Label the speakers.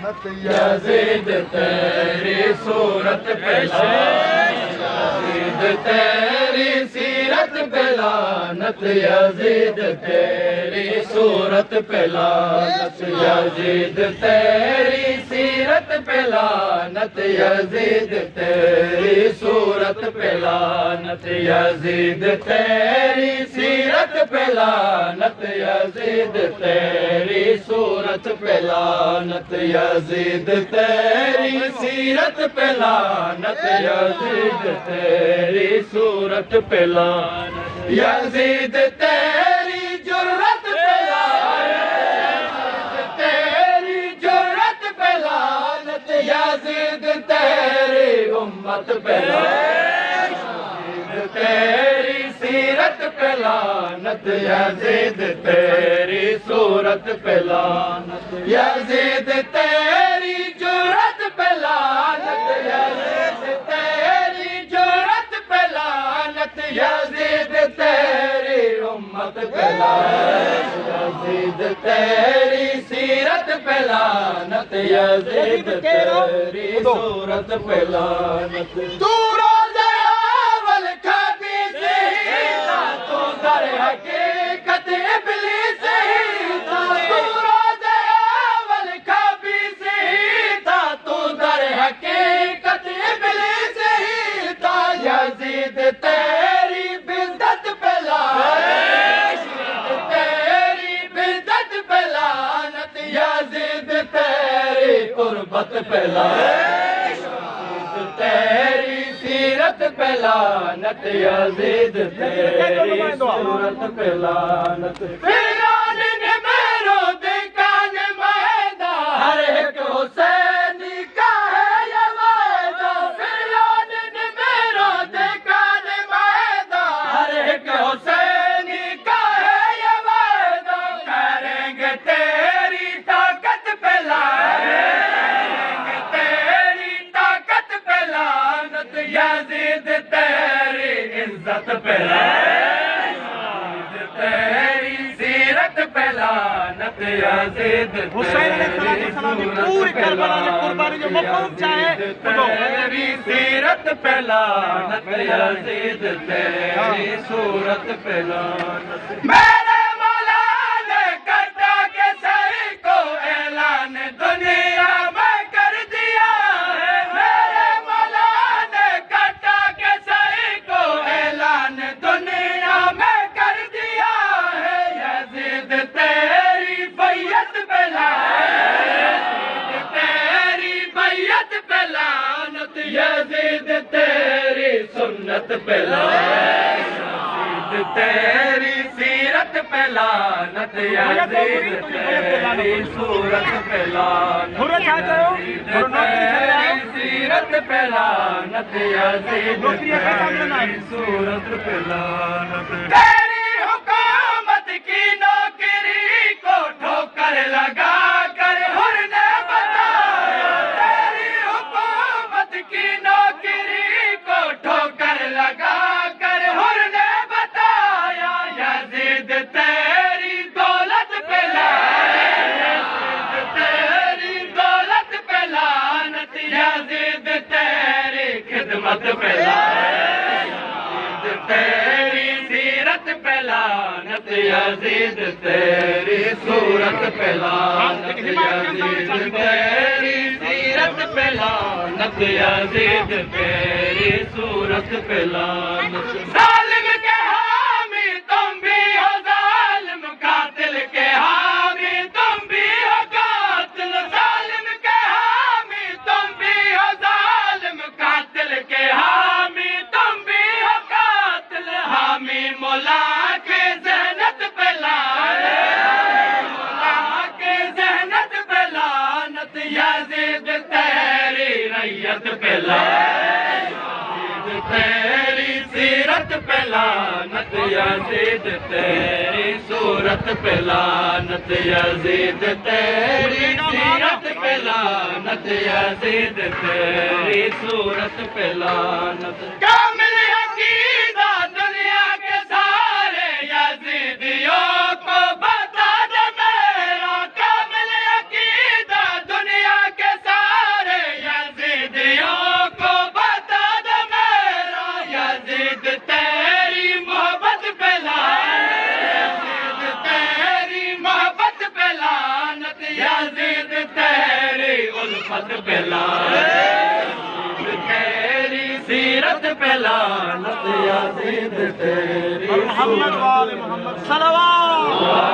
Speaker 1: لعنت یزید تیری صورت پہ یزید تیری سیرت پہ لعنت یزید تیری صورت پہ لعنت یزید تیری سیرت پہ لعنت یزید تیری صورت پہ لعنت یزید تیری سیرت پہ لعنت یزید تیری صورت پہ لعنت یزید تیری سیرت پہ لعنت یزید تیری صورت پہ لعنت یزید تیری جرت پہ لعنت تیری جرت پہ لعنت یزید تیری امت پہ لعنت تیری سیرت پہ لعنت یزید تیری صورت پہ لعنت یزید تیری جرت پہ لعنت یزید تیری جرت پہ لعنت یزید تیری امت پہ لعنت یزید تیری سیرت پہ لعنت یزید تیری صورت پہ لعنت حقیقت ابلیس ہی تھا تو روز اول خبیث ہی تھا تو در حقیقت ابلیس ہی تھا یزید تیری بدعت پہ لعنت تیری بدعت پہ لعنت یزید تیری قربت پہ لعنت تیری سیرت پہ لعنت یزید تیری صورت پہ لعنت فرعون نے میرود کان معاہدہ ہر ایک حسینی کا ہے یہ وعدہ فرعون نے میرود کان معاہدہ ہر ایک حسینی کا ہے یہ وعدہ کریں گے تیری طاقت پہ لعنت تیری طاقت پہ لعنت یزید تیری عزت پہ لعنت تیری سیرت پہ لعنت یزید
Speaker 2: حسین علیہ السلام کی پوری کربلا کی قربانی جو مفہوم چاہے
Speaker 1: تیری سیرت پہ لعنت یزید تیری صورت پہ لعنت میرے مولا نے کٹا کے سر کو اعلان دنیا میں کر دیا ہے میرے مولا نے کٹا کے سر کو اعلان دنیا میں کر دیا ہے یزید تیری بیعت پہ لعنت تیری بیعت پہ لعنت یزید تیری سنت پہ لعنت تیری سیرت پہ لعنت یزید تیری صورت پہ لعنت تیری سیرت پہ لعنت یزید تیری صورت پہ لعنت تیری حکومت کی نوکری کو ٹھوکر لگا کر حر نے بتایا تیری حکومت کی نوکری کو ٹھوکر لگا کر حر نے بتایا یزید تیری دولت پہ لعنت تیری دولت پہ لعنت یزید تیری خدمت پہ لعنت تیری سیرت پہ لعنت یزید تیری صورت پہ لعنت یزید تیری سیرت پہ لعنت یزید تیری صورت پہ لعنت ظالم کے حامی تم بھی ہو ظالم قاتل کے حامی تم بھی ہو قاتل ظالم کے حامی تم بھی ہو ظالم قاتل کے حامی تم بھی ہو قاتل حامی مولا کے ذہنت پہ لعنت مولا کے ذہنت پہ لعنت یزید تیری ریت پہ لعنت تیری سیرت پہ لعنت یزید تیری صورت پہ لعنت یزید تیری سیرت پہ لعنت یزید تیری صورت پہ لعنت کامل عقیدہ دنیا کے سارے یزیدیوں کو بتا دے میرا کامل عقیدہ دنیا کے مت پہلا تیری سیرت پہلا نت یزید تیری
Speaker 2: محمد وآل محمد صلوات